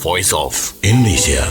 Voice of Indonesia.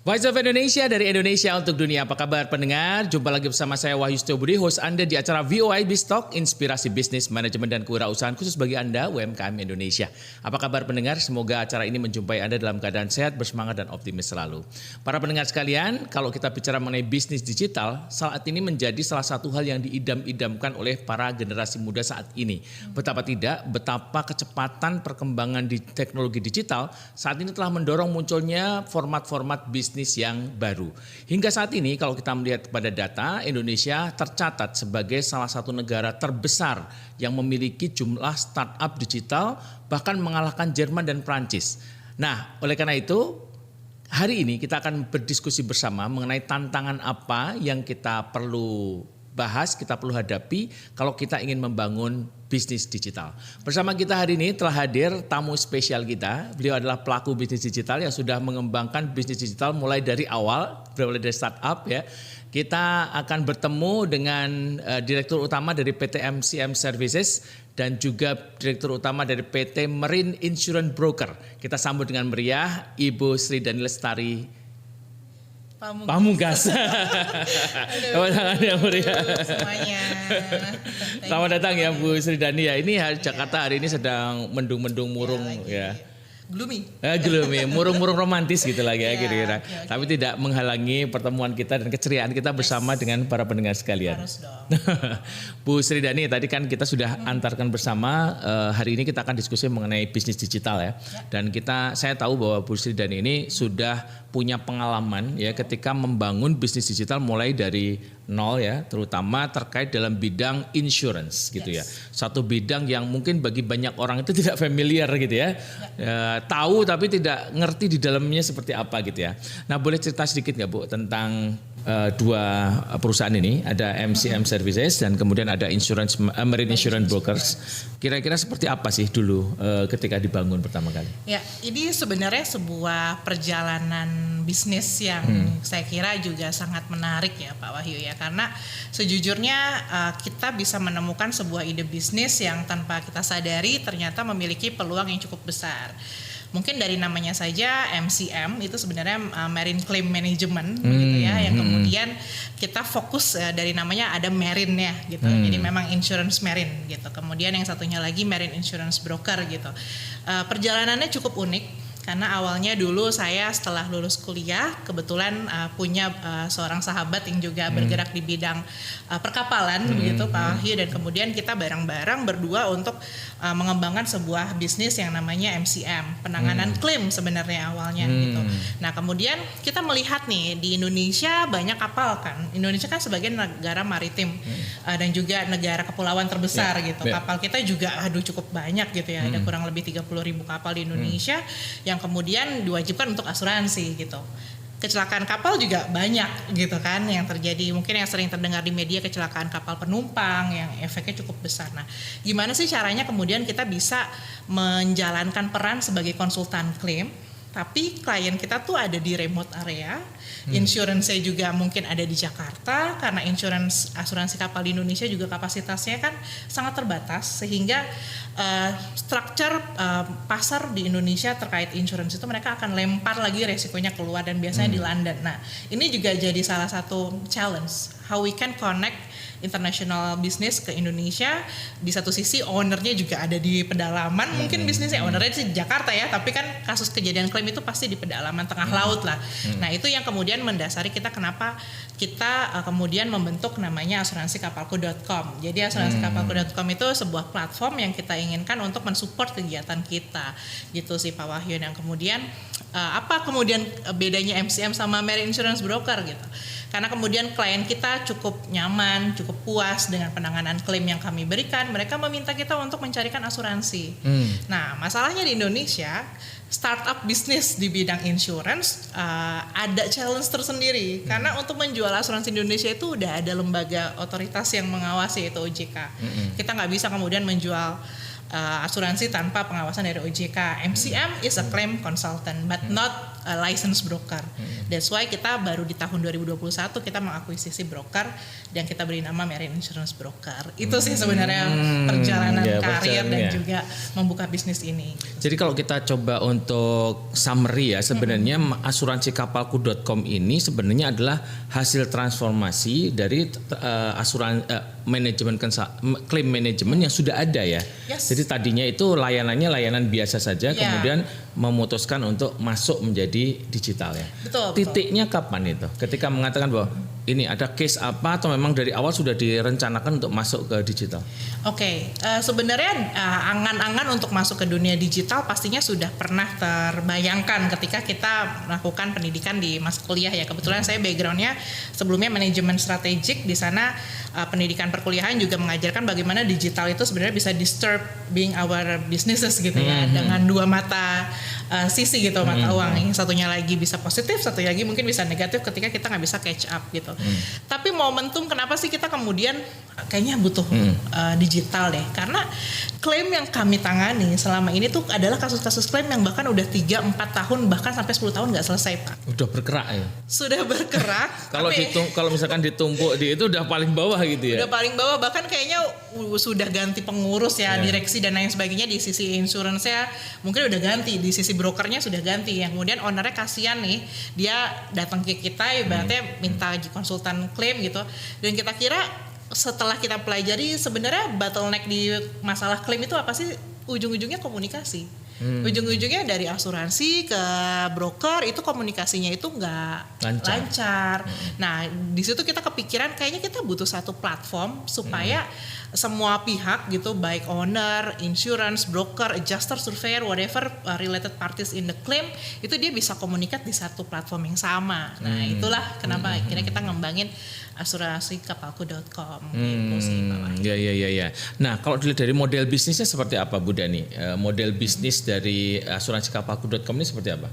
Voice of Indonesia dari Indonesia untuk dunia. Apa kabar pendengar? Jumpa lagi bersama saya Wahyu Setiobudi, host Anda di acara VOA Biztalk, inspirasi bisnis, manajemen dan kewirausahaan khusus bagi Anda UMKM Indonesia. Apa kabar pendengar? Semoga acara ini menjumpai Anda dalam keadaan sehat, bersemangat dan optimis selalu. Para pendengar sekalian, kalau kita bicara mengenai bisnis digital, saat ini menjadi salah satu hal yang diidam-idamkan oleh para generasi muda saat ini. Betapa tidak, betapa kecepatan perkembangan di teknologi digital saat ini telah mendorong munculnya format-format bisnis yang baru. Hingga saat ini kalau kita melihat pada data, Indonesia tercatat sebagai salah satu negara terbesar yang memiliki jumlah startup digital, bahkan mengalahkan Jerman dan Prancis. Nah, oleh karena itu hari ini kita akan berdiskusi bersama mengenai tantangan apa yang kita perlu bahas, kita perlu hadapi kalau kita ingin membangun bisnis digital. Bersama kita hari ini telah hadir tamu spesial kita. Beliau adalah pelaku bisnis digital yang sudah mengembangkan bisnis digital mulai dari awal, mulai dari startup ya. Kita akan bertemu dengan Direktur Utama dari PT MCM Services dan juga Direktur Utama dari PT Marine Insurance Broker. Kita sambut dengan meriah Ibu Sri Dani Lestari Pamungkas. Selamat datang ya Bu Ria. Semuanya. Selamat datang ya Bu Sri Dani ya. Ini Jakarta hari ini sedang mendung-mendung murung ya. Gloomy. Gloomy, murung-murung romantis gitu lagi ya kira-kira. Okay. Tapi tidak menghalangi pertemuan kita dan keceriaan kita bersama dengan para pendengar sekalian. Harus dong. Bu Sri Dani, tadi kan kita sudah antarkan bersama. Hari ini kita akan diskusi mengenai bisnis digital ya. Dan saya tahu bahwa Bu Sri Dani ini sudah punya pengalaman ya ketika membangun bisnis digital mulai dari nol ya, terutama terkait dalam bidang insurance gitu ya. Satu bidang yang mungkin bagi banyak orang itu tidak familiar gitu ya. Tahu tapi tidak ngerti di dalamnya seperti apa gitu ya. Nah, boleh cerita sedikit nggak Bu tentang dua perusahaan ini, ada MCM Services dan kemudian ada Marine Insurance Brokers. Kira-kira seperti apa sih dulu ketika dibangun pertama kali? Ya, ini sebenarnya sebuah perjalanan bisnis yang saya kira juga sangat menarik ya Pak Wahyu ya, karena sejujurnya kita bisa menemukan sebuah ide bisnis yang tanpa kita sadari ternyata memiliki peluang yang cukup besar. Mungkin dari namanya saja MCM itu sebenarnya Marine Claim Management gitu ya, yang kemudian kita fokus dari namanya ada marine ya gitu. Jadi memang insurance marine gitu. Kemudian yang satunya lagi Marine Insurance Broker gitu. Perjalanannya cukup unik. Karena awalnya dulu saya setelah lulus kuliah kebetulan punya seorang sahabat yang juga bergerak di bidang perkapalan begitu Pak Wahyu, dan kemudian kita bareng-bareng berdua untuk mengembangkan sebuah bisnis yang namanya MCM, penanganan klaim sebenarnya awalnya gitu. Nah, kemudian kita melihat nih di Indonesia banyak kapal kan. Indonesia kan sebagai negara maritim dan juga negara kepulauan terbesar gitu. Kapal kita juga cukup banyak gitu ya. Ada kurang lebih 30.000 kapal di Indonesia yang kemudian diwajibkan untuk asuransi gitu. Kecelakaan kapal juga banyak gitu kan yang terjadi, mungkin yang sering terdengar di media kecelakaan kapal penumpang yang efeknya cukup besar. Nah, gimana sih caranya kemudian kita bisa menjalankan peran sebagai konsultan klaim, tapi klien kita tuh ada di remote area, insurance-nya juga mungkin ada di Jakarta, karena asuransi kapal di Indonesia juga kapasitasnya kan sangat terbatas, sehingga structure pasar di Indonesia terkait insurance itu mereka akan lempar lagi resikonya keluar dan biasanya di London. Nah, ini juga jadi salah satu challenge, how we can connect international business ke Indonesia. Di satu sisi ownernya juga ada di pedalaman, mungkin bisnisnya ownernya di Jakarta ya, tapi kan kasus kejadian klaim itu pasti di pedalaman tengah laut lah. Nah, itu yang kemudian mendasari kita kenapa kita kemudian membentuk namanya asuransikapalku.com. Jadi asuransikapalku.com itu sebuah platform yang kita inginkan untuk mensupport kegiatan kita gitu sih Pak Wahyu. Dan kemudian apa kemudian bedanya MCM sama Marine Insurance Broker gitu? Karena kemudian klien kita cukup nyaman, cukup puas dengan penanganan klaim yang kami berikan, mereka meminta kita untuk mencarikan asuransi. Nah, masalahnya di Indonesia, startup bisnis di bidang insurance ada challenge tersendiri. Karena untuk menjual asuransi di Indonesia itu udah ada lembaga otoritas yang mengawasi, itu OJK. Kita nggak bisa kemudian menjual asuransi tanpa pengawasan dari OJK. MCM is a claim consultant but not a licensed broker. That's why kita baru di tahun 2021 kita mengakuisisi broker dan kita beri nama Marine Insurance Broker. Itu sih sebenarnya perjalanan karir dan juga membuka bisnis ini. Jadi kalau kita coba untuk summary ya, sebenarnya asuransikapalku.com ini sebenarnya adalah hasil transformasi dari claim manajemen yang sudah ada ya. Yes. Jadi tadinya itu layanan biasa saja, kemudian memutuskan untuk masuk menjadi digital ya. Betul. Titiknya kapan itu? Ketika mengatakan bahwa ini ada case apa atau memang dari awal sudah direncanakan untuk masuk ke digital? Oke, sebenarnya angan-angan untuk masuk ke dunia digital pastinya sudah pernah terbayangkan ketika kita melakukan pendidikan di masa kuliah ya. Kebetulan saya backgroundnya sebelumnya manajemen strategik, di sana pendidikan perkuliahan juga mengajarkan bagaimana digital itu sebenarnya bisa disturb being our businesses gitu ya, dengan dua mata sisi gitu, mata uang. Yang satunya lagi bisa positif, satu lagi mungkin bisa negatif ketika kita nggak bisa catch up gitu. Tapi momentum kenapa sih kita kemudian kayaknya butuh digital deh, karena klaim yang kami tangani selama ini tuh adalah kasus-kasus klaim yang bahkan udah 3-4 tahun bahkan sampai 10 tahun nggak selesai, Pak. Udah bergerak ya? Sudah bergerak. Kalau misalkan ditumpuk di itu udah paling bawah gitu ya? Udah paling bawah, bahkan kayaknya sudah ganti pengurus ya, direksi dan lain sebagainya. Di sisi insurance-nya mungkin udah ganti, di sisi brokernya sudah ganti. Yang kemudian ownernya kasihan nih, dia datang ke kita ibaratnya minta konsultan klaim gitu, dan kita kira setelah kita pelajari sebenarnya bottleneck di masalah klaim itu apa sih? Ujung-ujungnya komunikasi. Ujung-ujungnya dari asuransi ke broker itu komunikasinya itu nggak lancar. Nah di situ kita kepikiran kayaknya kita butuh satu platform supaya semua pihak gitu, baik owner, insurance, broker, adjuster, surveyor, whatever related parties in the claim, itu dia bisa komunikasi di satu platform yang sama. Nah itulah kenapa akhirnya kita ngembangin asuransikapalku.com gitu sih Pak Wahyu. Ya. Nah kalau dilihat dari model bisnisnya seperti apa Bu Dani? Model bisnis dari asuransikapalku.com ini seperti apa?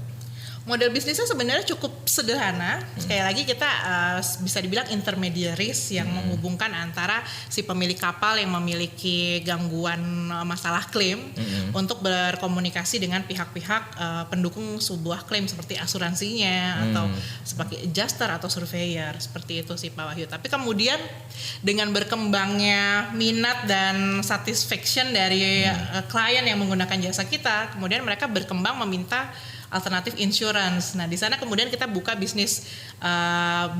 Model bisnisnya sebenarnya cukup sederhana. Sekali lagi kita bisa dibilang intermediaries yang menghubungkan antara si pemilik kapal yang memiliki gangguan masalah klaim untuk berkomunikasi dengan pihak-pihak pendukung sebuah klaim seperti asuransinya atau sebagai adjuster atau surveyor, seperti itu sih Pak Wahyu. Tapi kemudian dengan berkembangnya minat dan satisfaction dari klien yang menggunakan jasa kita, kemudian mereka berkembang meminta alternatif insurance. Nah, di sana kemudian kita buka bisnis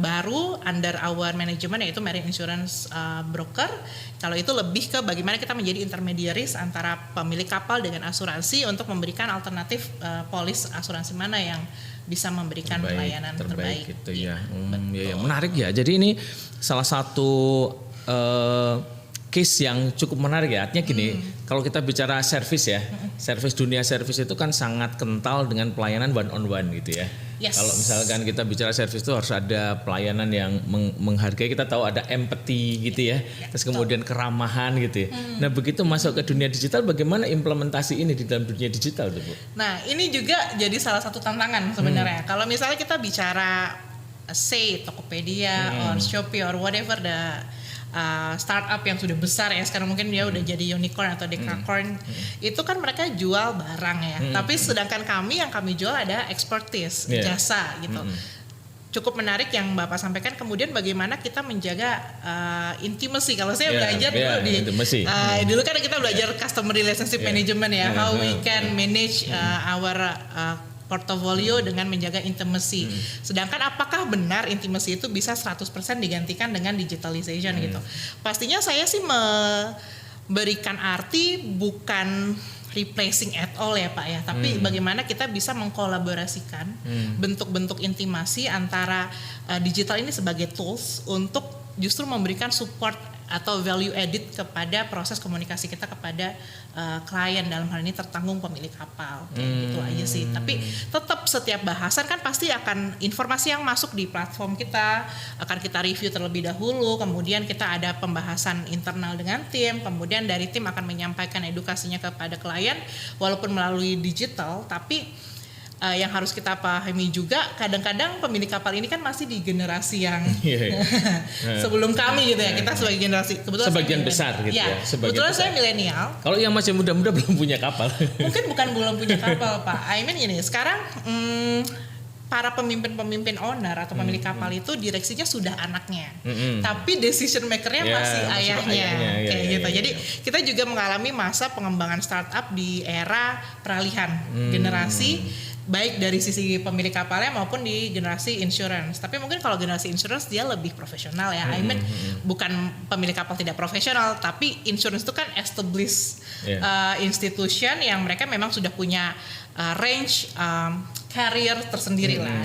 baru under our management, yaitu Marine Insurance Broker. Kalau itu lebih ke bagaimana kita menjadi intermediaries antara pemilik kapal dengan asuransi untuk memberikan alternatif polis asuransi mana yang bisa memberikan pelayanan terbaik. Gitu ya. Ya, menarik ya. Jadi ini salah satu case yang cukup menarik ya. Artinya gini, kalau kita bicara service ya, dunia service itu kan sangat kental dengan pelayanan one on one gitu ya. Yes. Kalau misalkan kita bicara service itu harus ada pelayanan yang menghargai, kita tahu ada empathy gitu ya. Terus kemudian keramahan gitu ya. Nah, begitu masuk ke dunia digital, bagaimana implementasi ini di dalam dunia digital tuh, Bu? Nah, ini juga jadi salah satu tantangan sebenarnya. Kalau misalnya kita bicara say Tokopedia or Shopee or whatever the startup yang sudah besar ya, sekarang mungkin dia udah jadi unicorn atau decacorn, itu kan mereka jual barang ya, tapi sedangkan yang kami jual ada expertise, jasa gitu. Cukup menarik yang Bapak sampaikan. Kemudian bagaimana kita menjaga intimacy. Kalau saya belajar dulu dulu kan kita belajar customer relationship management ya, how we can manage our portofolio dengan menjaga intimacy. Sedangkan apakah benar intimacy itu bisa 100% digantikan dengan digitalization gitu? Pastinya saya sih memberikan arti bukan replacing at all ya Pak ya, tapi bagaimana kita bisa mengkolaborasikan bentuk-bentuk intimasi antara digital ini sebagai tools untuk justru memberikan support atau value added kepada proses komunikasi kita kepada klien, dalam hal ini tertanggung pemilik kapal, kayak gitu aja sih. Tapi tetap setiap bahasan kan pasti akan informasi yang masuk di platform kita akan kita review terlebih dahulu, kemudian kita ada pembahasan internal dengan tim, kemudian dari tim akan menyampaikan edukasinya kepada klien walaupun melalui digital, tapi yang harus kita pahami juga, kadang-kadang pemilik kapal ini kan masih di generasi yang sebelum kami gitu ya. Kita sebagai generasi kebetulan sebagian besar gitu ya. Kebetulan saya milenial. Kalau yang masih muda-muda belum punya kapal. Mungkin bukan belum punya kapal Pak. I mean gini, sekarang para pemimpin owner atau pemilik kapal itu direksinya sudah anaknya, tapi decision makernya masih ayahnya, kayak gitu. Jadi kita juga mengalami masa pengembangan startup di era peralihan generasi, baik dari sisi pemilik kapalnya maupun di generasi insurance. Tapi mungkin kalau generasi insurance dia lebih profesional ya. I mean bukan pemilik kapal tidak profesional, tapi insurance itu kan established institution yang mereka memang sudah punya range career tersendiri lah.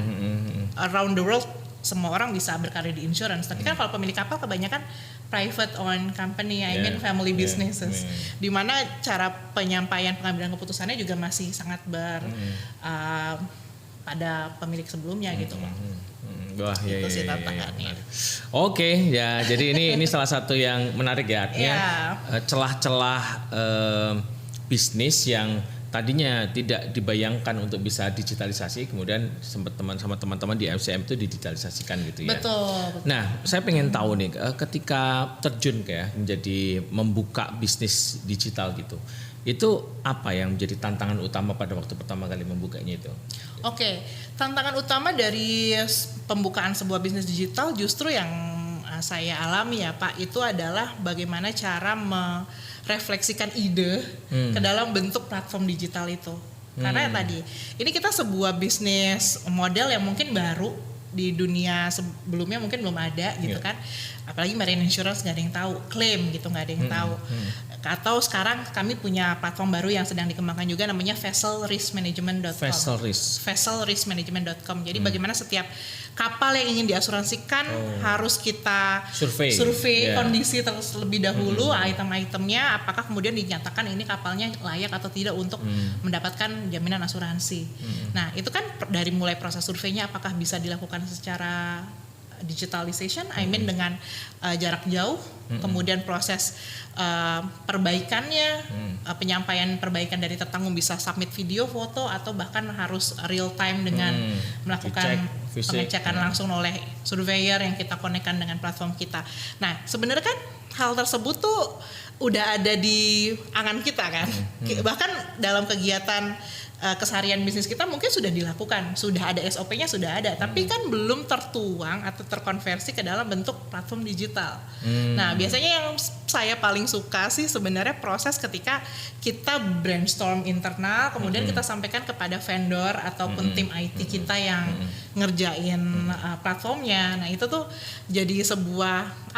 Around the world semua orang bisa berkarir di insurance. Tapi kan kalau pemilik kapal kebanyakan private owned company, I mean family businesses, di mana cara penyampaian pengambilan keputusannya juga masih sangat pada pemilik sebelumnya gitu loh. Wah, itu sih tantangannya. Oke, ya jadi ini salah satu yang menarik ya, artinya celah-celah bisnis yang tadinya tidak dibayangkan untuk bisa digitalisasi, kemudian sempat teman-teman di MCM itu digitalisasikan gitu ya. Betul. Nah, saya pengen tahu nih, ketika terjun kayak menjadi membuka bisnis digital gitu, itu apa yang menjadi tantangan utama pada waktu pertama kali membukanya itu? Oke, tantangan utama dari pembukaan sebuah bisnis digital justru yang saya alami ya Pak, itu adalah bagaimana cara merefleksikan ide ke dalam bentuk platform digital itu. Karena tadi, ini kita sebuah bisnis model yang mungkin baru di dunia sebelumnya mungkin belum ada gitu kan. Apalagi marine insurance nggak ada yang tahu, claim gitu nggak ada yang tahu. Atau sekarang kami punya platform baru yang sedang dikembangkan juga namanya vesselriskmanagement.com. Vesselriskmanagement.com. Jadi bagaimana setiap kapal yang ingin diasuransikan harus kita survei kondisi terlebih dahulu, item-itemnya, apakah kemudian dinyatakan ini kapalnya layak atau tidak untuk mendapatkan jaminan asuransi. Nah itu kan dari mulai proses surveinya apakah bisa dilakukan secara digitalization, I mean dengan jarak jauh, kemudian proses perbaikannya, penyampaian perbaikan dari tertanggung bisa submit video, foto, atau bahkan harus real time dengan melakukan pengecekan langsung oleh surveyor yang kita konekkan dengan platform kita. Nah sebenarnya kan hal tersebut tuh udah ada di angan kita kan, bahkan dalam kegiatan keseharian bisnis kita mungkin sudah dilakukan, sudah ada SOP-nya sudah ada, tapi kan belum tertuang atau terkonversi ke dalam bentuk platform digital. Nah biasanya yang saya paling suka sih sebenarnya proses ketika kita brainstorm internal, kemudian kita sampaikan kepada vendor ataupun tim IT kita yang ngerjain platformnya. Nah itu tuh jadi sebuah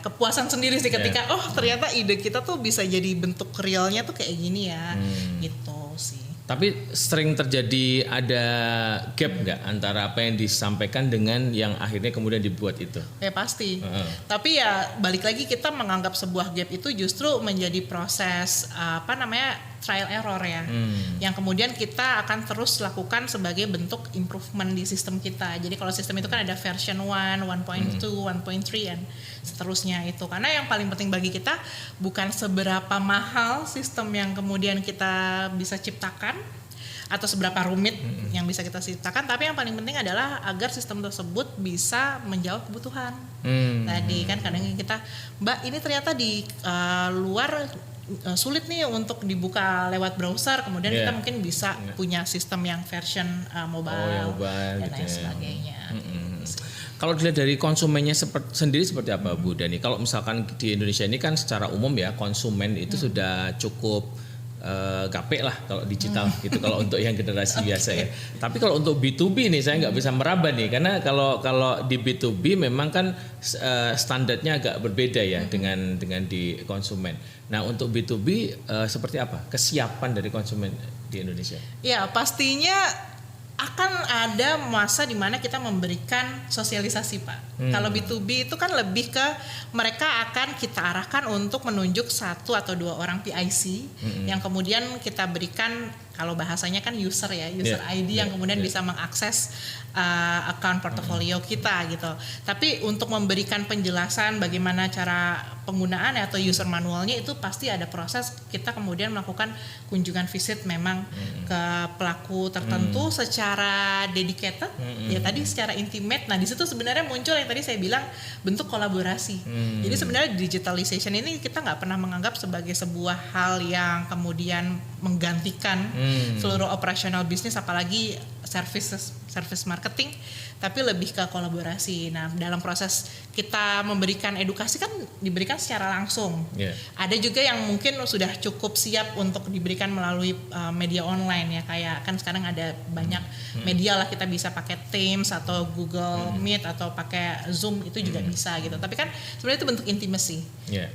kepuasan sendiri sih ketika ternyata ide kita tuh bisa jadi bentuk realnya tuh kayak gini ya, gitu sih. Tapi sering terjadi ada gap nggak antara apa yang disampaikan dengan yang akhirnya kemudian dibuat itu? Ya pasti. Tapi ya balik lagi kita menganggap sebuah gap itu justru menjadi proses trial error ya. Yang kemudian kita akan terus lakukan sebagai bentuk improvement di sistem kita. Jadi kalau sistem itu kan ada version 1, 1.2, 1.3 dan seterusnya itu. Karena yang paling penting bagi kita bukan seberapa mahal sistem yang kemudian kita bisa ciptakan atau seberapa rumit yang bisa kita ciptakan, tapi yang paling penting adalah agar sistem tersebut bisa menjawab kebutuhan. Tadi kan kadang kita, Mbak ini ternyata di luar sulit nih untuk dibuka lewat browser, kemudian kita mungkin bisa punya sistem yang version mobile dan lain sebagainya. Kalau dilihat dari konsumennya sendiri seperti apa Bu Dani? Kalau misalkan di Indonesia ini kan secara umum ya konsumen itu sudah cukup gapek lah kalau digital gitu kalau untuk yang generasi biasa ya. Tapi kalau untuk B2B nih saya nggak bisa meraba nih karena kalau di B2B memang kan standarnya agak berbeda ya dengan di konsumen. Nah untuk B2B seperti apa kesiapan dari konsumen di Indonesia? Ya pastinya akan ada masa di mana kita memberikan sosialisasi Pak. Kalau B2B itu kan lebih ke mereka akan kita arahkan untuk menunjuk 1 atau 2 orang PIC yang kemudian kita berikan kalau bahasanya kan user ya, user ID yang kemudian bisa mengakses account portofolio kita gitu. Tapi untuk memberikan penjelasan bagaimana cara penggunaan atau user manualnya itu pasti ada proses, kita kemudian melakukan kunjungan visit memang ke pelaku tertentu secara dedicated ya tadi secara intimate. Nah di situ sebenarnya muncul yang tadi saya bilang bentuk kolaborasi. Jadi sebenarnya digitalization ini kita nggak pernah menganggap sebagai sebuah hal yang kemudian menggantikan seluruh operasional bisnis apalagi service marketing, tapi lebih ke kolaborasi. Nah, dalam proses kita memberikan edukasi kan diberikan secara langsung. Ada juga yang mungkin sudah cukup siap untuk diberikan melalui media online ya, kayak kan sekarang ada banyak media lah, kita bisa pakai Teams atau Google Meet atau pakai Zoom, itu juga bisa gitu. Tapi kan sebenarnya itu bentuk intimacy,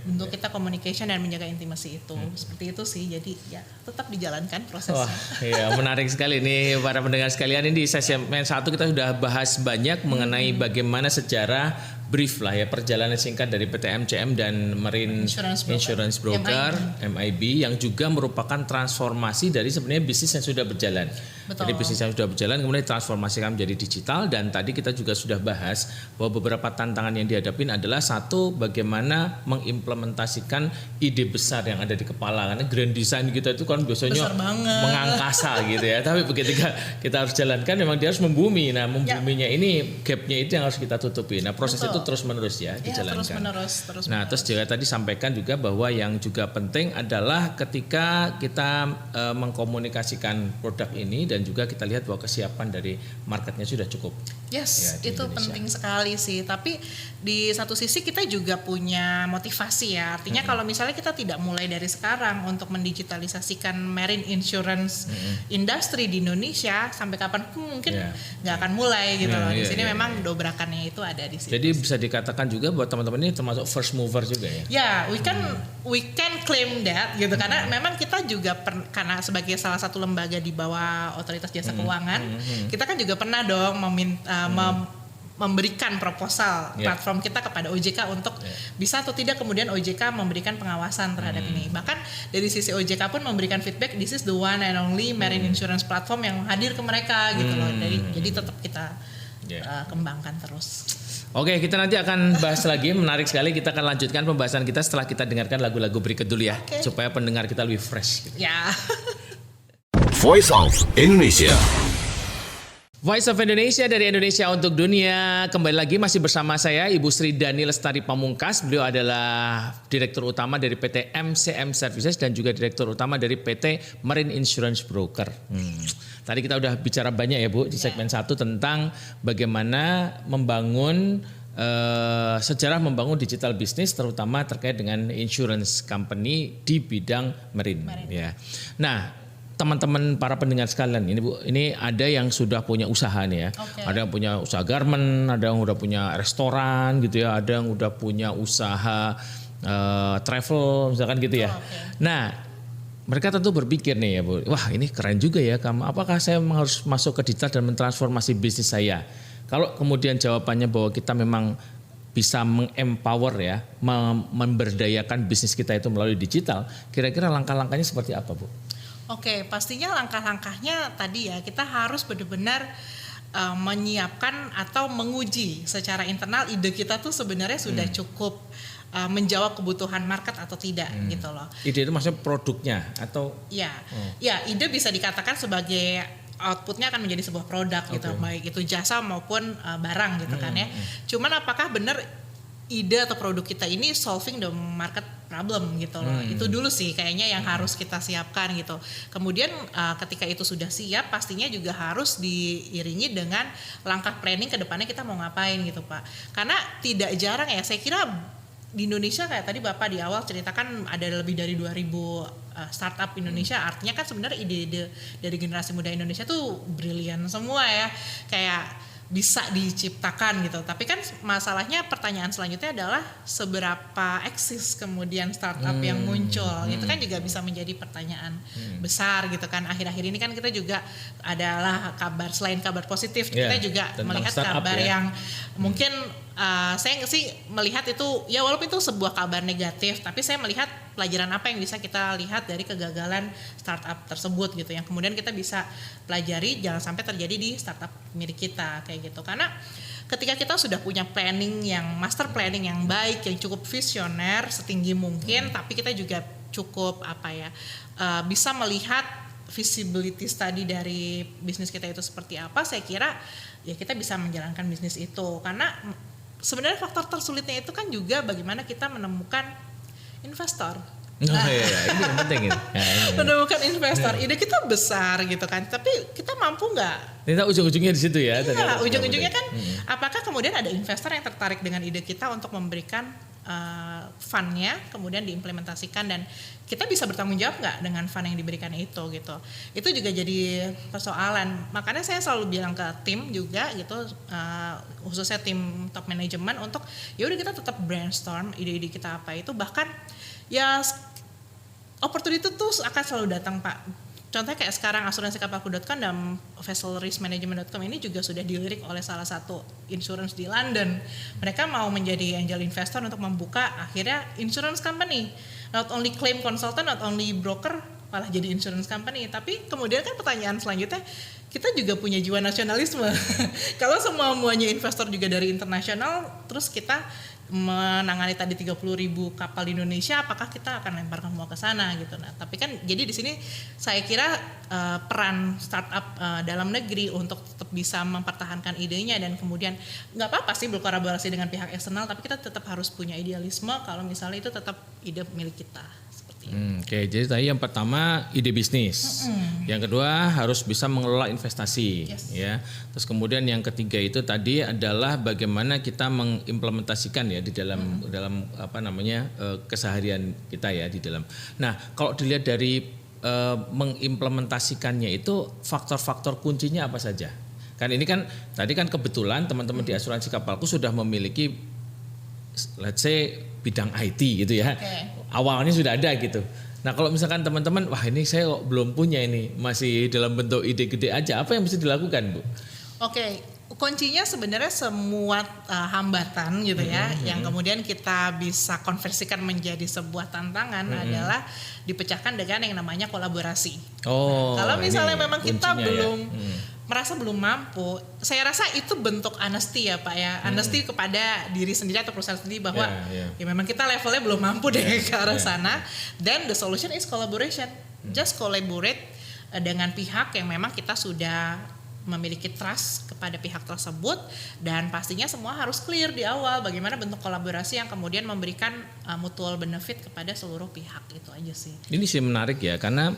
bentuk kita communication dan menjaga intimacy itu. Seperti itu sih, jadi ya tetap dijalankan prosesnya. Wah, iya menarik sekali nih para pendengar sekalian. Ini di segmen 1 kita sudah bahas banyak mengenai bagaimana sejarah brief lah ya, perjalanan singkat dari PT MCM dan Marine Insurance Broker MIB yang juga merupakan transformasi dari sebenarnya bisnis yang sudah berjalan. Betul. Jadi bisnis yang sudah berjalan kemudian transformasikan menjadi digital, dan tadi kita juga sudah bahas bahwa beberapa tantangan yang dihadapin adalah satu, bagaimana mengimplementasikan ide besar yang ada di kepala, karena grand design kita itu kan biasanya mengangkasa gitu ya, tapi ketika kita harus jalankan memang dia harus membumi. Nah membuminya ini gapnya itu yang harus kita tutupi. Nah proses itu terus menerus ya dijalankan. Terus nah terus juga tadi sampaikan juga bahwa yang juga penting adalah ketika kita mengkomunikasikan produk ini, dan juga kita lihat bahwa kesiapan dari marketnya sudah cukup. Yes, itu Indonesia. Penting sekali sih. Tapi di satu sisi kita juga punya motivasi ya. Artinya kalau misalnya kita tidak mulai dari sekarang untuk mendigitalisasikan marine insurance industry di Indonesia, sampai kapan mungkin nggak akan mulai gitu loh. Di sini memang dobrakannya itu ada di sini. Jadi bisa dikatakan juga bahwa teman-teman ini termasuk first mover juga ya. Ya, we can claim that gitu, karena memang kita juga karena sebagai salah satu lembaga di bawah Otoritas Jasa Keuangan, kita kan juga pernah dong memberikan proposal platform kita kepada OJK untuk bisa atau tidak kemudian OJK memberikan pengawasan terhadap ini. Bahkan dari sisi OJK pun memberikan feedback, this is the one and only marine insurance platform yang hadir ke mereka gitu loh. Jadi tetap kita kembangkan terus. Oke, kita nanti akan bahas lagi, menarik sekali. Kita akan lanjutkan pembahasan kita setelah kita dengarkan lagu-lagu berikut dulu ya, supaya pendengar kita lebih fresh gitu. Ya. Voice of Indonesia. Voice of Indonesia dari Indonesia untuk dunia. Kembali lagi masih bersama saya Ibu Sri Dani Lestari Pamungkas. Beliau adalah Direktur Utama dari PT MCM Services dan juga Direktur Utama dari PT Marine Insurance Broker. Tadi kita udah bicara banyak ya Bu di segmen 1 tentang bagaimana membangun sejarah membangun digital bisnis, terutama terkait dengan insurance company di bidang marine. Ya. Nah, teman-teman para pendengar sekalian ini Bu, ini ada yang sudah punya usaha nih ya. Ada yang punya usaha garment, ada yang udah punya restoran gitu ya, ada yang udah punya usaha travel misalkan gitu ya. Nah, mereka tentu berpikir nih ya Bu, wah ini keren juga ya kamu. Apakah saya harus masuk ke digital dan mentransformasi bisnis saya? Kalau kemudian jawabannya bahwa kita memang bisa mengempower ya, memberdayakan bisnis kita itu melalui digital, kira-kira langkah-langkahnya seperti apa Bu? Oke, pastinya langkah-langkahnya tadi ya, kita harus benar-benar menyiapkan atau menguji secara internal ide kita tuh sebenarnya sudah cukup menjawab kebutuhan market atau tidak gitu loh. Ide itu maksudnya produknya atau? Ya, ide bisa dikatakan sebagai outputnya akan menjadi sebuah produk gitu, baik itu jasa maupun barang gitu kan ya. Cuman apakah benar ide atau produk kita ini solving the market problem gitu loh. Itu dulu sih kayaknya yang harus kita siapkan gitu. Kemudian ketika itu sudah siap, pastinya juga harus diiringi dengan langkah planning ke depannya kita mau ngapain gitu Pak. Karena tidak jarang ya, saya kira di Indonesia kayak tadi Bapak di awal ceritakan ada lebih dari 2000 startup Indonesia. Artinya kan sebenarnya ide-ide dari generasi muda Indonesia tuh brilian semua ya. Kayak bisa diciptakan gitu. Tapi kan masalahnya pertanyaan selanjutnya adalah seberapa eksis kemudian startup yang muncul. Itu kan juga bisa menjadi pertanyaan besar gitu kan. Akhir-akhir ini kan kita juga adalah kabar, selain kabar positif, kita juga tentang melihat startup kabar ya, yang mungkin saya sih melihat itu ya walaupun itu sebuah kabar negatif, tapi saya melihat pelajaran apa yang bisa kita lihat dari kegagalan startup tersebut gitu, yang kemudian kita bisa pelajari jangan sampai terjadi di startup milik kita kayak gitu. Karena ketika kita sudah punya master planning yang baik, yang cukup visioner setinggi mungkin, tapi kita juga cukup bisa melihat visibility study dari bisnis kita itu seperti apa, saya kira ya kita bisa menjalankan bisnis itu. Karena sebenarnya faktor tersulitnya itu kan juga bagaimana kita menemukan investor. Iya, ini yang penting itu. Menemukan investor, ide kita besar gitu kan, tapi kita mampu nggak? Ternyata ujung-ujungnya di situ ya. Iya, ujung-ujungnya kan apakah kemudian ada investor yang tertarik dengan ide kita untuk memberikan fund-nya, kemudian diimplementasikan, dan kita bisa bertanggung jawab nggak dengan fund yang diberikan itu gitu. Itu juga jadi persoalan. Makanya saya selalu bilang ke tim juga gitu, khususnya tim top management, untuk ya udah kita tetap brainstorm ide-ide kita apa itu, bahkan ya opportunity itu akan selalu datang Pak. Contohnya kayak sekarang asuransikapalku.com dan vesselriskmanagement.com ini juga sudah dilirik oleh salah satu insurance di London. Mereka mau menjadi angel investor untuk membuka akhirnya insurance company. Not only claim consultant, not only broker, malah jadi insurance company. Tapi kemudian kan pertanyaan selanjutnya, kita juga punya jiwa nasionalisme. Kalau semuanya investor juga dari internasional, terus kita menangani tadi 30.000 kapal di Indonesia, apakah kita akan lempar semua ke sana gitu. Nah, tapi kan jadi di sini saya kira peran startup dalam negeri untuk tetap bisa mempertahankan idenya, dan kemudian nggak apa-apa sih berkolaborasi dengan pihak eksternal, tapi kita tetap harus punya idealisme kalau misalnya itu tetap ide milik kita. Oke, jadi tadi yang pertama ide bisnis, yang kedua harus bisa mengelola investasi, ya. Terus kemudian yang ketiga itu tadi adalah bagaimana kita mengimplementasikan ya di dalam keseharian kita ya di dalam. Nah, kalau dilihat dari mengimplementasikannya itu faktor-faktor kuncinya apa saja? Kan ini kan tadi kan kebetulan teman-teman di asuransi kapalku sudah memiliki let's say bidang IT gitu ya. Awalnya sudah ada gitu. Nah, kalau misalkan teman-teman, wah ini saya kok belum punya ini, masih dalam bentuk ide gede aja, apa yang mesti dilakukan, Bu? Oke, kuncinya sebenarnya semua hambatan gitu ya, yang kemudian kita bisa konversikan menjadi sebuah tantangan adalah dipecahkan dengan yang namanya kolaborasi. Kalau misalnya memang kita belum merasa belum mampu, saya rasa itu bentuk honesty ya Pak ya, honesty kepada diri sendiri atau perusahaan sendiri bahwa ya memang kita levelnya belum mampu deh ke arah sana. Then the solution is collaboration. Just collaborate dengan pihak yang memang kita sudah memiliki trust kepada pihak tersebut, dan pastinya semua harus clear di awal bagaimana bentuk kolaborasi yang kemudian memberikan mutual benefit kepada seluruh pihak. Itu aja sih. Ini sih menarik ya, karena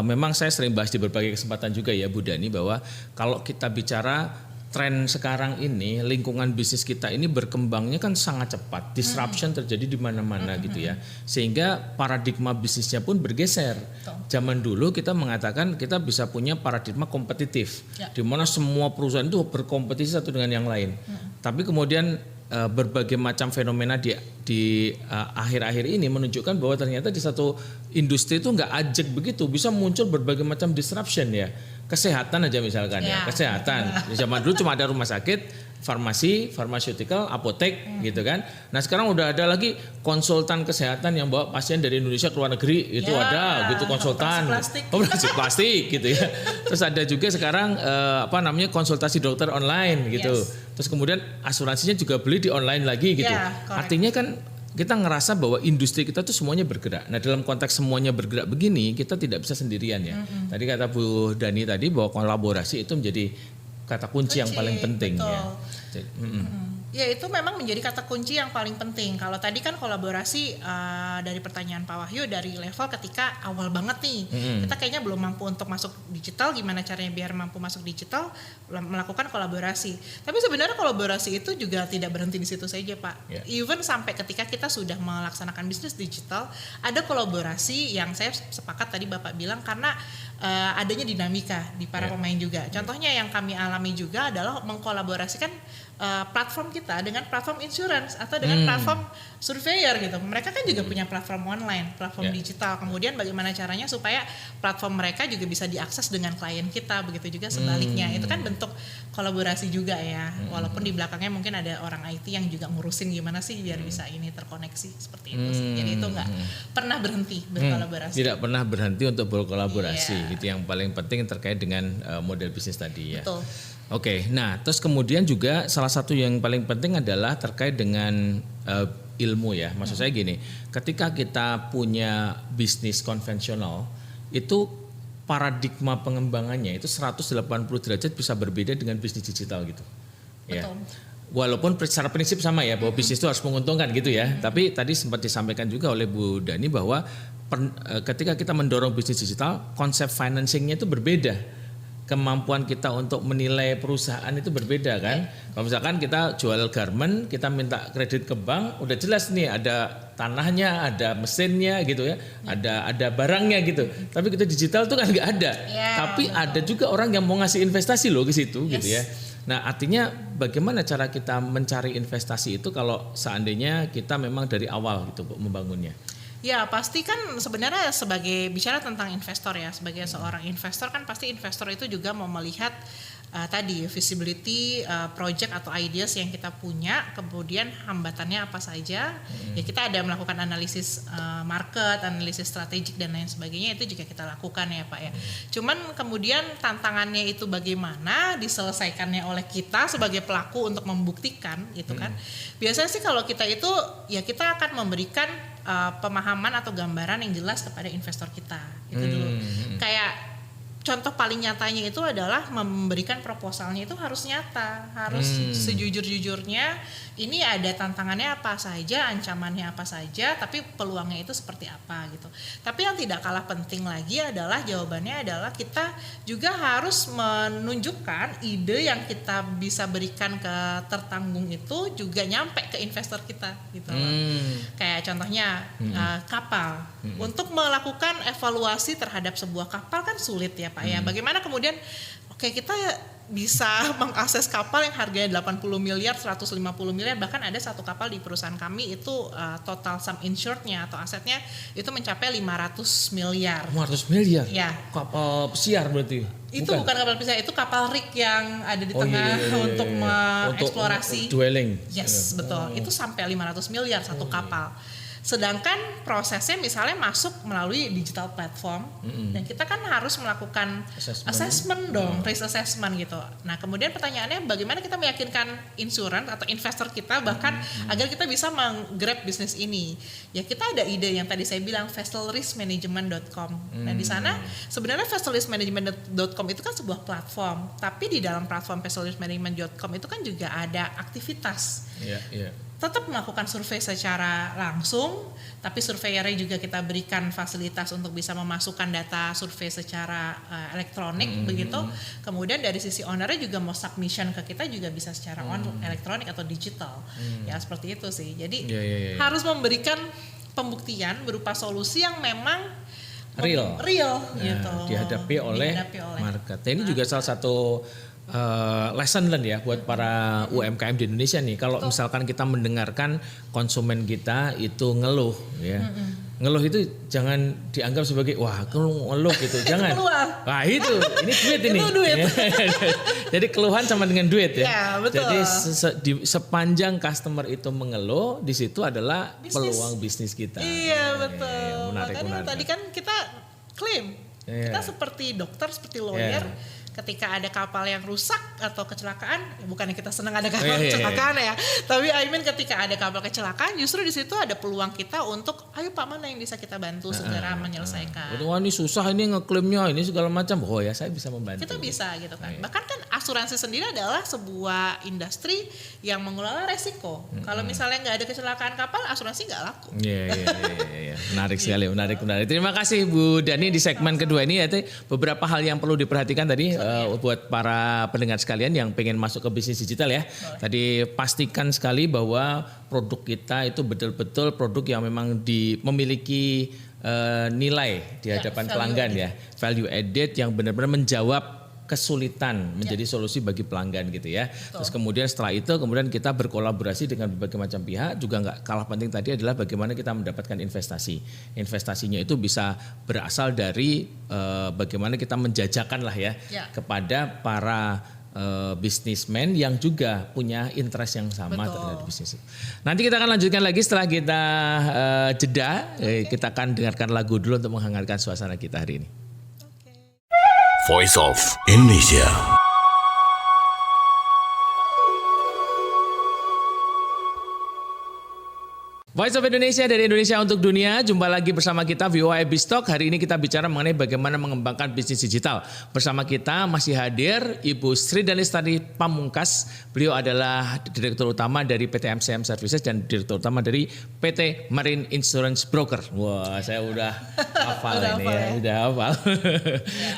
memang saya sering bahas di berbagai kesempatan juga ya Bu Dani, bahwa kalau kita bicara tren sekarang ini, lingkungan bisnis kita ini berkembangnya kan sangat cepat, disruption terjadi di mana-mana gitu ya, sehingga paradigma bisnisnya pun bergeser. Zaman dulu kita mengatakan kita bisa punya paradigma kompetitif, di mana semua perusahaan itu berkompetisi satu dengan yang lain. Tapi kemudian berbagai macam fenomena di akhir-akhir ini menunjukkan bahwa ternyata di satu industri itu nggak ajak begitu, bisa muncul berbagai macam disruption ya. Kesehatan aja misalkan ya, kesehatan. Di zaman dulu cuma ada rumah sakit, farmasi, pharmaceutical, apotek gitu kan. Nah sekarang udah ada lagi konsultan kesehatan yang bawa pasien dari Indonesia ke luar negeri, itu ada gitu konsultan. Operasi plastik gitu ya. Terus ada juga sekarang konsultasi dokter online gitu. Terus kemudian asuransinya juga beli di online lagi gitu. Artinya kan kita ngerasa bahwa industri kita tuh semuanya bergerak. Nah dalam konteks semuanya bergerak begini, kita tidak bisa sendirian ya. Tadi kata Bu Dani tadi bahwa kolaborasi itu menjadi kata kunci yang paling penting. Betul. Ya. Ya itu memang menjadi kata kunci yang paling penting. Kalau tadi kan kolaborasi dari pertanyaan Pak Wahyu dari level ketika awal banget nih, kita kayaknya belum mampu untuk masuk digital, gimana caranya biar mampu masuk digital, melakukan kolaborasi. Tapi sebenarnya kolaborasi itu juga tidak berhenti di situ saja Pak. Even sampai ketika kita sudah melaksanakan bisnis digital, ada kolaborasi yang saya sepakat tadi Bapak bilang, karena adanya dinamika di para pemain juga. Contohnya yang kami alami juga adalah mengkolaborasikan platform kita dengan platform insurance atau dengan platform surveyor gitu. Mereka kan juga punya platform online, platform digital. Kemudian bagaimana caranya supaya platform mereka juga bisa diakses dengan klien kita, begitu juga sebaliknya. Itu kan bentuk kolaborasi juga ya. Walaupun di belakangnya mungkin ada orang IT yang juga ngurusin gimana sih biar bisa ini terkoneksi seperti itu sih. Jadi itu nggak pernah berhenti berkolaborasi. Tidak pernah berhenti untuk berkolaborasi. Itu yang paling penting terkait dengan model bisnis tadi ya. Betul. Oke, nah terus kemudian juga salah satu yang paling penting adalah terkait dengan ilmu ya. Maksud saya gini, ketika kita punya bisnis konvensional, itu paradigma pengembangannya itu 180 derajat bisa berbeda dengan bisnis digital gitu. Ya. Betul. Walaupun secara prinsip sama ya, bahwa bisnis itu harus menguntungkan gitu ya. Tapi tadi sempat disampaikan juga oleh Bu Dani bahwa ketika kita mendorong bisnis digital, konsep financingnya itu berbeda. Kemampuan kita untuk menilai perusahaan itu berbeda kan. Kalau misalkan kita jual garment, kita minta kredit ke bank, udah jelas nih ada tanahnya, ada mesinnya gitu ya, ada barangnya gitu. Tapi kita digital tuh kan nggak ada. Tapi betul. Ada juga orang yang mau ngasih investasi loh ke situ gitu ya. Nah artinya bagaimana cara kita mencari investasi itu kalau seandainya kita memang dari awal gitu membangunnya? Ya pasti kan sebenarnya sebagai bicara tentang investor ya, sebagai seorang investor kan pasti investor itu juga mau melihat tadi visibility project atau ideas yang kita punya, kemudian hambatannya apa saja. Ya kita ada melakukan analisis market, analisis strategik dan lain sebagainya, itu juga kita lakukan ya Pak ya. Cuman kemudian tantangannya itu bagaimana diselesaikannya oleh kita sebagai pelaku untuk membuktikan itu kan. Biasanya sih kalau kita itu ya kita akan memberikan pemahaman atau gambaran yang jelas kepada investor kita itu dulu. Kayak contoh paling nyatanya itu adalah memberikan proposalnya itu harus nyata, harus sejujur-jujurnya. Ini ada tantangannya apa saja, ancamannya apa saja, tapi peluangnya itu seperti apa gitu. Tapi yang tidak kalah penting lagi adalah jawabannya adalah kita juga harus menunjukkan ide yang kita bisa berikan ke tertanggung itu juga nyampe ke investor kita gitu. Kayak contohnya kapal. Untuk melakukan evaluasi terhadap sebuah kapal kan sulit ya Pak ya. Bagaimana kemudian kita bisa mengakses kapal yang harganya 80 miliar, 150 miliar, bahkan ada satu kapal di perusahaan kami itu total sum insured-nya atau asetnya itu mencapai 500 miliar. 500 miliar? Ya. Kapal pesiar berarti? Itu bukan kapal pesiar, itu kapal rig yang ada di tengah untuk mengeksplorasi. Dwelling. Yes, betul. Itu sampai 500 miliar satu kapal. Sedangkan prosesnya misalnya masuk melalui digital platform dan kita kan harus melakukan assessment dong, risk assessment gitu. Nah kemudian pertanyaannya bagaimana kita meyakinkan insurance atau investor kita bahkan agar kita bisa menggrab bisnis ini. Ya kita ada ide yang tadi saya bilang vesselriskmanagement.com. Nah di sana sebenarnya vesselriskmanagement.com itu kan sebuah platform, tapi di dalam platform vesselriskmanagement.com itu kan juga ada aktivitas. Tetap melakukan survei secara langsung, tapi surveyornya juga kita berikan fasilitas untuk bisa memasukkan data survei secara elektronik begitu. Kemudian dari sisi ownernya juga mau submission ke kita juga bisa secara elektronik atau digital. Ya seperti itu sih. Jadi harus memberikan pembuktian berupa solusi yang memang real gitu. Dihadapi oleh market. Ini juga salah satu lesson learned ya buat para UMKM di Indonesia nih. Kalau misalkan kita mendengarkan konsumen kita itu ngeluh ya. Ngeluh itu jangan dianggap sebagai wah ngeluh gitu, jangan. Wah itu, ini duit ini. Itu duit. Jadi keluhan sama dengan duit ya. Ya betul. Jadi sepanjang customer itu mengeluh, di situ adalah peluang bisnis kita. Iya betul. Menarik. Tadi kan kita klaim kita seperti dokter, seperti lawyer. Ketika ada kapal yang rusak atau kecelakaan, bukannya kita senang ada kapal kecelakaan ya, tapi I mean ketika ada kapal kecelakaan, justru di situ ada peluang kita untuk, ayo Pak mana yang bisa kita bantu segera menyelesaikan. Wah ini susah ini ngeklaimnya ini segala macam, oh ya saya bisa membantu. Kita bisa gitu kan. Bahkan kan asuransi sendiri adalah sebuah industri yang mengelola resiko. Kalau misalnya nggak ada kecelakaan kapal, asuransi nggak laku. Iya. Menarik sekali, menarik. Terima kasih Bu Dani di segmen kedua ini ya, beberapa hal yang perlu diperhatikan tadi. Buat para pendengar sekalian yang pengen masuk ke bisnis digital ya. Tadi pastikan sekali bahwa produk kita itu betul-betul produk yang memang memiliki nilai di hadapan pelanggan ya. Value added yang benar-benar menjawab kesulitan menjadi solusi bagi pelanggan gitu ya. Terus kemudian setelah itu kemudian kita berkolaborasi dengan berbagai macam pihak. Juga nggak kalah penting tadi adalah bagaimana kita mendapatkan investasi. Investasinya itu bisa berasal dari bagaimana kita menjajakan lah ya kepada para bisnismen yang juga punya interest yang sama terhadap bisnis. Nanti kita akan lanjutkan lagi setelah kita jeda. Kita akan dengarkan lagu dulu untuk menghangatkan suasana kita hari ini. Voice of Indonesia. Voice of Indonesia dari Indonesia untuk dunia. Jumpa lagi bersama kita VOA Biztalk. Hari ini kita bicara mengenai bagaimana mengembangkan bisnis digital. Bersama kita masih hadir Ibu Sri Danistari Pamungkas. Beliau adalah Direktur Utama dari PT MCM Services dan Direktur Utama dari PT Marine Insurance Broker. Wah, saya udah hafal ini ya. Udah hafal.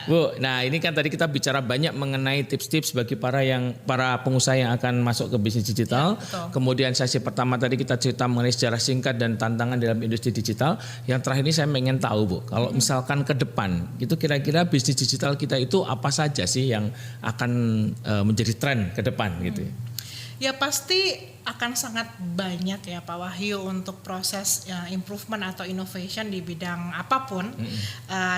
Bu, nah ini kan tadi kita bicara banyak mengenai tips-tips bagi para pengusaha yang akan masuk ke bisnis digital. Kemudian sesi pertama tadi kita cerita mengenai sejarah singkat dan tantangan dalam industri digital. Yang terakhir ini saya ingin tahu Bu, kalau misalkan ke depan, itu kira-kira bisnis digital kita itu apa saja sih yang akan menjadi tren ke depan gitu? Ya pasti akan sangat banyak ya Pak Wahyu untuk proses improvement atau innovation di bidang apapun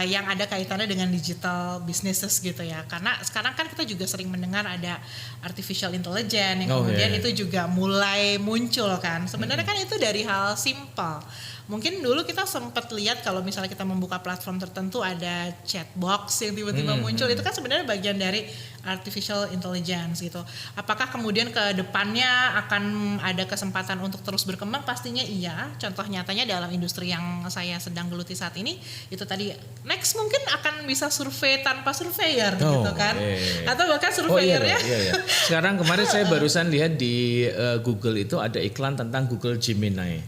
yang ada kaitannya dengan digital businesses gitu ya. Karena sekarang kan kita juga sering mendengar ada artificial intelligence yang kemudian itu juga mulai muncul kan. Sebenarnya kan itu dari hal simple. Mungkin dulu kita sempat lihat kalau misalnya kita membuka platform tertentu ada chat box yang tiba-tiba muncul, itu kan sebenarnya bagian dari artificial intelligence gitu. Apakah kemudian ke depannya akan ada kesempatan untuk terus berkembang? Pastinya iya. Contoh nyatanya dalam industri yang saya sedang geluti saat ini, itu tadi next mungkin akan bisa survei tanpa surveyor gitu kan. Atau bahkan surveyornya. Sekarang kemarin saya barusan lihat di Google itu ada iklan tentang Google Gemini.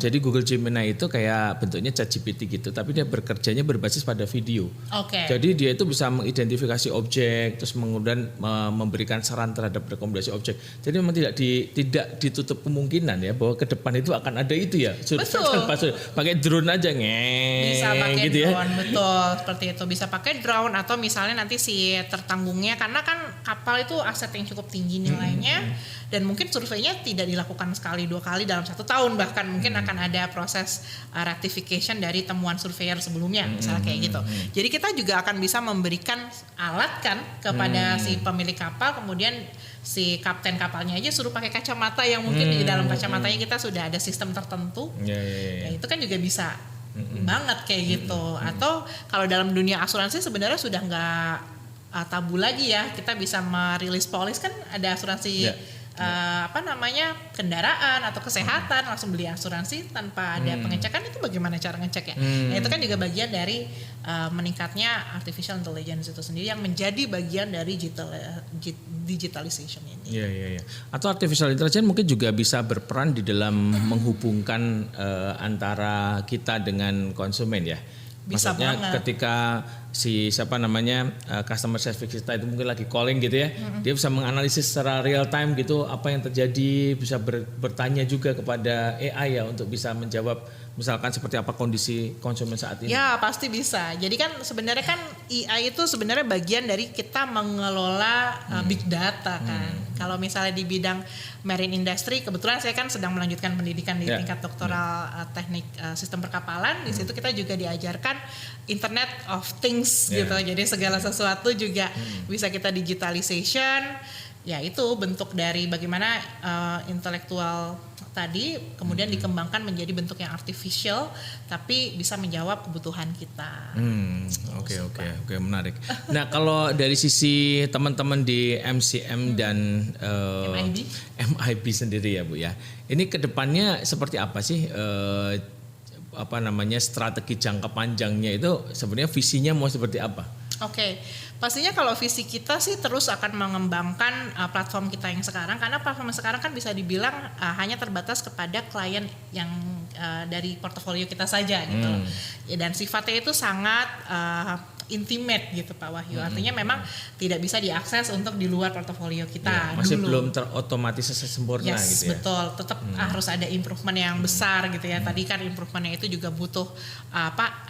Jadi Google Gemini itu kayak bentuknya ChatGPT gitu, tapi dia bekerjanya berbasis pada video. Jadi dia itu bisa mengidentifikasi objek, terus kemudian memberikan saran terhadap rekomendasi objek. Jadi memang tidak ditutup kemungkinan ya bahwa ke depan itu akan ada itu ya. Pakai drone aja bisa pakai gitu drone, ya. betul seperti itu. Bisa pakai drone atau misalnya nanti si tertanggungnya, karena kan kapal itu aset yang cukup tinggi nilainya. Dan mungkin surveinya tidak dilakukan sekali 2 kali dalam 1 tahun, bahkan mungkin akan ada proses rectification dari temuan surveyor sebelumnya, misalnya kayak gitu. Jadi kita juga akan bisa memberikan alat kan kepada si pemilik kapal, kemudian si kapten kapalnya aja suruh pakai kacamata yang mungkin di dalam kacamatanya kita sudah ada sistem tertentu. Ya itu kan juga bisa banget kayak gitu. Atau kalau dalam dunia asuransi sebenarnya sudah nggak tabu lagi ya, kita bisa merilis polis kan, ada asuransi kendaraan atau kesehatan, langsung beli asuransi tanpa ada pengecekan. Itu bagaimana cara ngecek ya? Nah, itu kan juga bagian dari meningkatnya artificial intelligence itu sendiri yang menjadi bagian dari digitalization ini. Iya. Atau artificial intelligence mungkin juga bisa berperan di dalam menghubungkan antara kita dengan konsumen ya. Bisa maksudnya banget. Ketika si customer service kita itu mungkin lagi calling gitu ya, dia bisa menganalisis secara real time gitu apa yang terjadi, bisa bertanya juga kepada AI ya untuk bisa menjawab misalkan seperti apa kondisi konsumen saat ini. Ya pasti bisa. Jadi kan sebenarnya kan AI itu sebenarnya bagian dari kita mengelola big data kan. Kalau misalnya di bidang marine industry, kebetulan saya kan sedang melanjutkan pendidikan di tingkat doktoral teknik sistem perkapalan. Di situ kita juga diajarkan Internet of Things gitu. Jadi segala sesuatu juga bisa kita digitalization. Ya itu bentuk dari bagaimana intelektual tadi kemudian dikembangkan menjadi bentuk yang artificial tapi bisa menjawab kebutuhan kita. Oke, menarik. Nah, kalau dari sisi teman-teman di MCM dan MIB sendiri ya Bu ya. Ini kedepannya seperti apa sih strategi jangka panjangnya itu, sebenarnya visinya mau seperti apa? Oke. Pastinya kalau visi kita sih terus akan mengembangkan platform kita yang sekarang, karena platform sekarang kan bisa dibilang hanya terbatas kepada klien yang dari portofolio kita saja gitu. Ya, dan sifatnya itu sangat intimate gitu Pak Wahyu. Artinya memang tidak bisa diakses untuk di luar portofolio kita. Masih dulu. belum terotomatisasi sempurna Yes, gitu ya. betul. Tetap harus ada improvement yang besar gitu ya. Tadi kan improvementnya itu juga butuh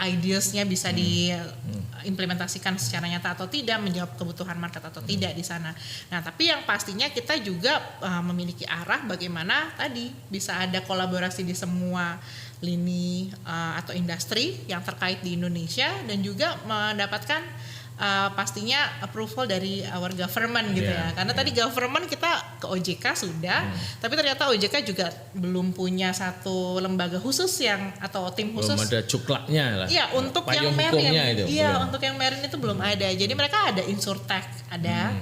ideasnya bisa diimplementasikan secara nyata atau tidak, menjawab kebutuhan market atau tidak di sana. Nah, tapi yang pastinya kita juga memiliki arah bagaimana tadi bisa ada kolaborasi di semua lini atau industri yang terkait di Indonesia dan juga mendapatkan pastinya approval dari our government gitu ya. Karena tadi government kita ke OJK sudah, tapi ternyata OJK juga belum punya satu lembaga khusus yang atau tim khusus. Belum ada cuklaknya lah. Iya, untuk yang marine. Iya, untuk yang marine itu belum ada. Jadi mereka ada insurtech, ada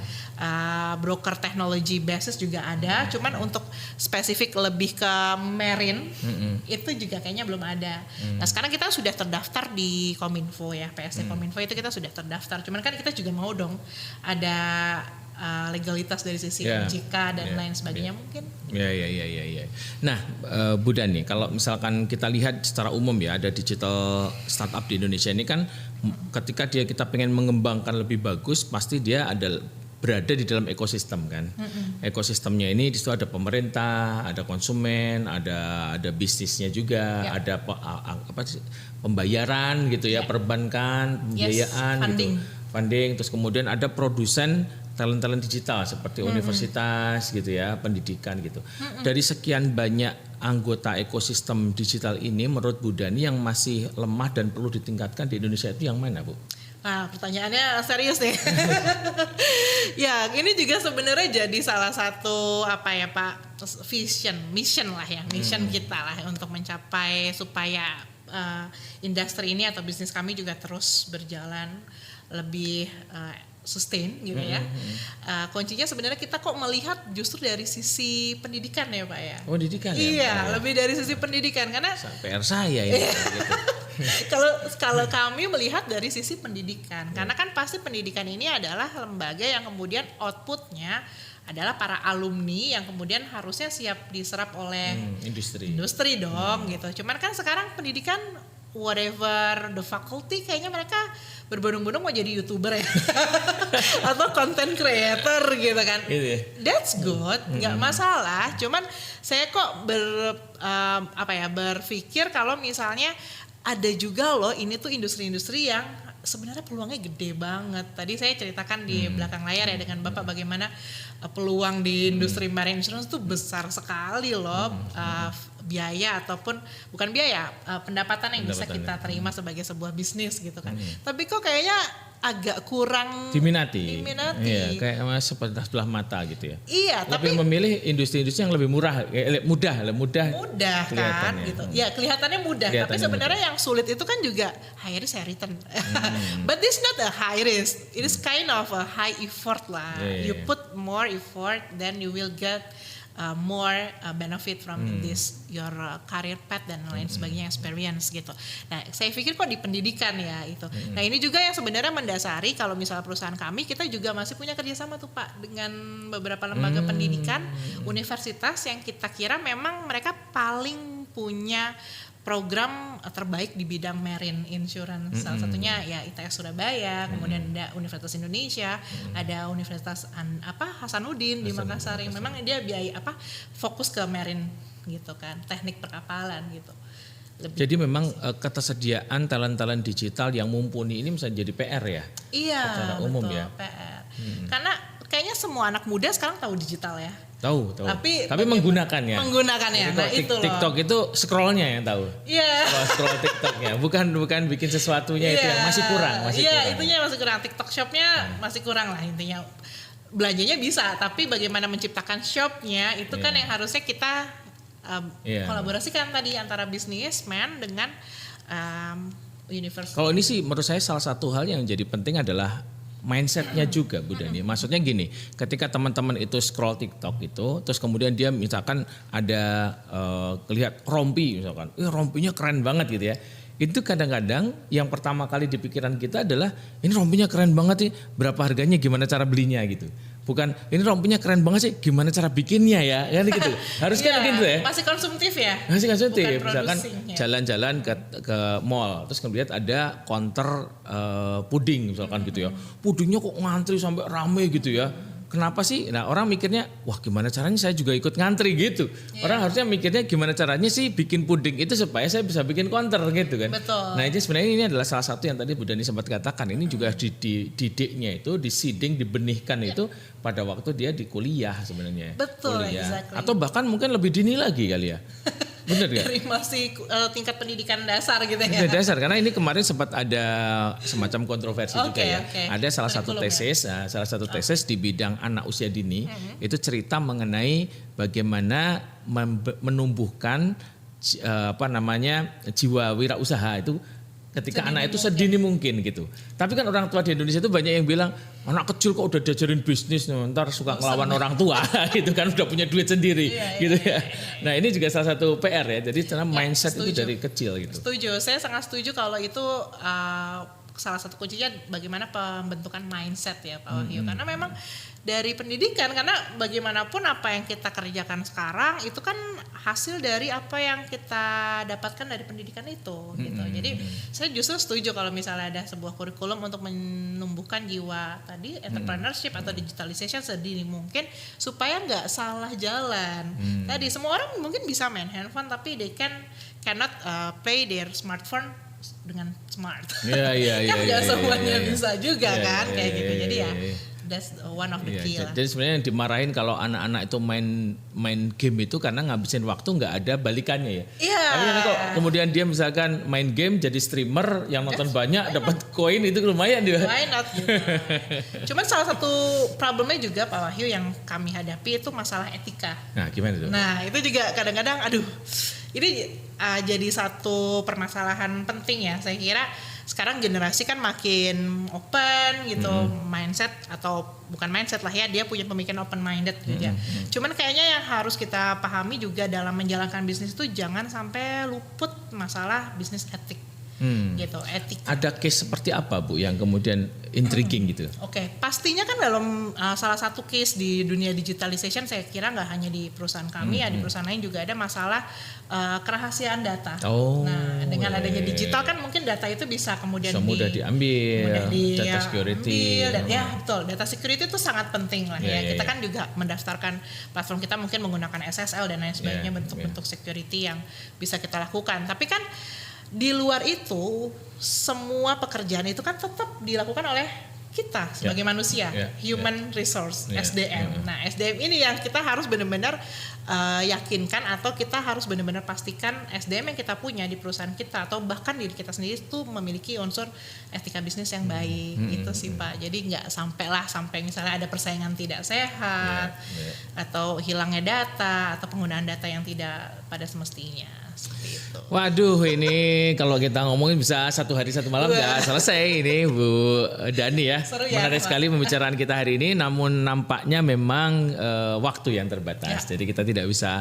broker technology basis juga ada. Cuman untuk spesifik lebih ke marine itu juga kayaknya belum ada. Nah, sekarang kita sudah terdaftar di Kominfo ya, PSC Kominfo itu kita sudah terdaftar. Cuman kan kita juga mau dong ada legalitas dari sisi OJK dan lain sebagainya mungkin. Iya. Nah, Bu Dani, kalau misalkan kita lihat secara umum ya, ada digital startup di Indonesia ini kan ketika kita pengen mengembangkan lebih bagus, pasti dia berada di dalam ekosistem kan. Ekosistemnya ini di situ ada pemerintah, ada konsumen, ada bisnisnya juga, ada pembayaran gitu ya, perbankan, pembiayaan funding, terus kemudian ada produsen talent digital seperti universitas gitu ya, pendidikan gitu. Dari sekian banyak anggota ekosistem digital ini, menurut Bu Dani yang masih lemah dan perlu ditingkatkan di Indonesia itu yang mana, Bu? Nah, pertanyaannya serius nih. Ya, ini juga sebenarnya jadi salah satu mission kita lah untuk mencapai supaya industri ini atau bisnis kami juga terus berjalan lebih sustain gitu ya. Kuncinya sebenarnya kita kok melihat justru dari sisi pendidikan ya Pak ya. Pendidikan ya? Iya, lebih dari sisi pendidikan karena PR saya ini. Kalau kami melihat dari sisi pendidikan, karena kan pasti pendidikan ini adalah lembaga yang kemudian outputnya adalah para alumni yang kemudian harusnya siap diserap oleh industri dong gitu. Cuman kan sekarang pendidikan whatever the faculty kayaknya mereka berbondong-bondong mau jadi YouTuber ya atau content creator gitu kan. That's good, nggak masalah. Cuman saya kok berpikir kalau misalnya ada juga loh ini tuh industri-industri yang sebenarnya peluangnya gede banget. Tadi saya ceritakan di belakang layar ya dengan Bapak bagaimana peluang di industri marine insurance itu besar sekali loh. Biaya ataupun bukan biaya, pendapatan yang bisa kita terima sebagai sebuah bisnis gitu kan. Tapi kok kayaknya agak kurang diminati. Iya, kayak sebelah mata gitu ya. Iya, tapi memilih industri-industri yang lebih mudah kan gitu. Ya, kelihatannya mudah, tapi sebenarnya yang sulit itu kan juga high risk high return. But this not a high risk. It is kind of a high effort lah. You put more effort then you will get more benefit from this your career path dan lain sebagainya, experience gitu. Nah, saya pikir kok di pendidikan ya itu. Nah, ini juga yang sebenarnya mendasari kalau misalnya perusahaan kami kita juga masih punya kerjasama tuh Pak dengan beberapa lembaga pendidikan, universitas yang kita kira memang mereka paling punya program terbaik di bidang marine insurance. Salah satunya ya ITS Surabaya, kemudian ada Universitas Indonesia, ada Universitas Hasanuddin di Makassar yang memang dia fokus ke marine gitu kan, teknik perkapalan gitu. Jadi memang ketersediaan talent digital yang mumpuni ini bisa jadi PR ya? Iya, secara umum betul, ya. PR. Karena kayaknya semua anak muda sekarang tahu digital ya. Tahu. Tapi menggunakannya. Nah, itu loh. TikTok itu scrollnya yang tahu. Iya. Scroll TikToknya, bukan bikin sesuatunya itu yang masih kurang. Iya, itunya masih kurang. TikTok shopnya masih kurang lah intinya. Belanjanya bisa, tapi bagaimana menciptakan shopnya itu kan yang harusnya kita kolaborasikan tadi antara businessman dengan universitas. Kalau ini sih menurut saya salah satu hal yang jadi penting adalah mindsetnya juga Bu Dani. Maksudnya gini, ketika teman-teman itu scroll TikTok itu, terus kemudian dia misalkan ada lihat rompi misalkan, rompinya keren banget gitu ya. Itu kadang-kadang yang pertama kali di pikiran kita adalah ini rompinya keren banget nih, berapa harganya, gimana cara belinya gitu. Bukan ini rompinya keren banget sih, gimana cara bikinnya ya, kan gitu. Harus kan gitu ya. Masih konsumtif ya. Masih konsumtif. Bukan Misalkan producing, ya. jalan-jalan ke mall, terus kemudian ada counter puding misalkan gitu ya. Pudingnya kok ngantri sampai rame gitu ya. Kenapa sih? Nah orang mikirnya, wah gimana caranya saya juga ikut ngantri gitu. Orang harusnya mikirnya gimana caranya sih bikin puding itu supaya saya bisa bikin counter gitu kan. Betul. Nah ini sebenarnya ini adalah salah satu yang tadi Bu Dani sempat katakan. Ini juga didiknya itu, disiding, dibenihkan itu pada waktu dia di kuliah sebenarnya. Betul, kuliah. exactly. Atau bahkan mungkin lebih dini lagi kali ya. Benar gak? Dari masih tingkat pendidikan dasar gitu ya. Pendidikan dasar, karena ini kemarin sempat ada semacam kontroversi juga ya. Ada salah satu tesis, tesis di bidang anak usia dini itu cerita mengenai bagaimana menumbuhkan jiwa wirausaha itu ketika anak itu sedini mungkin gitu. Tapi kan orang tua di Indonesia itu banyak yang bilang anak kecil kok udah diajarin bisnis, ntar suka ngelawan orang tua gitu kan, udah punya duit sendiri gitu ya. Nah ini juga salah satu PR ya. Jadi karena mindset itu dari kecil gitu. Setuju, saya sangat setuju kalau itu salah satu kuncinya bagaimana pembentukan mindset ya Pak Wahyu. Karena memang dari pendidikan, karena bagaimanapun apa yang kita kerjakan sekarang itu kan hasil dari apa yang kita dapatkan dari pendidikan itu gitu. Jadi saya justru setuju kalau misalnya ada sebuah kurikulum untuk menumbuhkan jiwa tadi entrepreneurship atau digitalization sedini mungkin supaya nggak salah jalan. Tadi semua orang mungkin bisa main handphone tapi they cannot play their smartphone dengan smart. Iya. Kan nggak semuanya bisa juga kan kayak gitu. Jadi ya that's one of the key lah. Jadi sebenarnya yang dimarahin kalau anak-anak itu main game itu karena ngabisin waktu nggak ada balikannya ya. Iya. Tapi kan kok kemudian dia misalkan main game jadi streamer yang nonton banyak dapat koin itu lumayan dia. Why not gitu. Cuman salah satu problemnya juga Pak Wahyu yang kami hadapi itu masalah etika. Nah gimana itu? Nah itu juga kadang-kadang ini jadi satu permasalahan penting ya. Saya kira sekarang generasi kan makin open gitu, mindset atau bukan mindset lah ya, dia punya pemikiran open minded gitu ya. Cuman kayaknya yang harus kita pahami juga dalam menjalankan bisnis itu jangan sampai luput masalah bisnis etik. Gitu, etika. Ada case seperti apa Bu yang kemudian intriguing gitu? Oke, pastinya kan dalam salah satu case di dunia digitalization saya kira nggak hanya di perusahaan kami ya, di perusahaan lain juga ada masalah kerahasiaan data. Nah, dengan adanya digital kan mungkin data itu bisa kemudian mudah diambil, data security. Ya betul, data security itu sangat penting lah ya. Kita kan juga mendaftarkan platform kita mungkin menggunakan SSL dan lain sebagainya, bentuk-bentuk security yang bisa kita lakukan. Tapi kan di luar itu semua pekerjaan itu kan tetap dilakukan oleh kita sebagai manusia, human resource, SDM. Nah, SDM ini yang kita harus benar-benar yakinkan atau kita harus benar-benar pastikan SDM yang kita punya di perusahaan kita atau bahkan diri kita sendiri itu memiliki unsur etika bisnis yang baik. Itu sih Pak. Jadi nggak sampai misalnya ada persaingan tidak sehat atau hilangnya data atau penggunaan data yang tidak pada semestinya. Seperti itu. Waduh, ini kalau kita ngomongin bisa satu hari satu malam nggak selesai ini Bu Dani ya. Seru ya, menarik sekali pembicaraan kita hari ini, namun nampaknya memang waktu yang terbatas. Jadi kita tidak bisa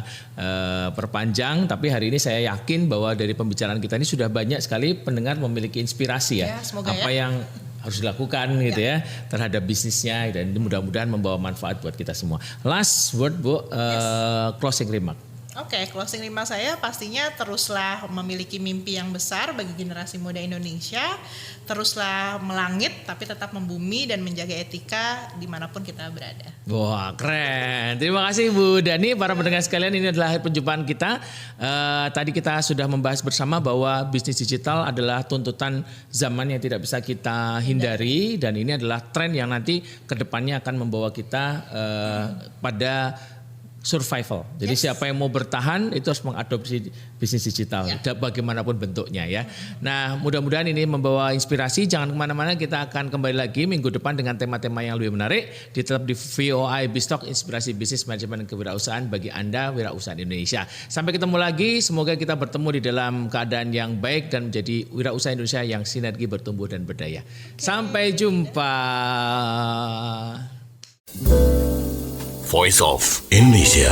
perpanjang, tapi hari ini saya yakin bahwa dari pembicaraan kita ini sudah banyak sekali pendengar memiliki inspirasi ya. Apa yang harus dilakukan gitu ya terhadap bisnisnya, dan mudah-mudahan membawa manfaat buat kita semua. Last word Bu, closing remark. Oke, closing remark saya pastinya teruslah memiliki mimpi yang besar bagi generasi muda Indonesia, teruslah melangit tapi tetap membumi dan menjaga etika dimanapun kita berada. Wah keren, terima kasih Bu Dani. Para pendengar sekalian, ini adalah perjumpaan kita. Tadi kita sudah membahas bersama bahwa bisnis digital adalah tuntutan zaman yang tidak bisa kita hindari, dan ini adalah tren yang nanti kedepannya akan membawa kita pada survival. Jadi siapa yang mau bertahan itu harus mengadopsi bisnis digital, bagaimanapun bentuknya ya. Nah, mudah-mudahan ini membawa inspirasi. Jangan kemana-mana, kita akan kembali lagi minggu depan dengan tema-tema yang lebih menarik. Tetap di VOI Biztalk, inspirasi bisnis manajemen dan kewirausahaan bagi Anda wirausaha Indonesia. Sampai ketemu lagi. Semoga kita bertemu di dalam keadaan yang baik dan menjadi wirausaha Indonesia yang sinergi, bertumbuh dan berdaya. Sampai jumpa. Voice of Indonesia.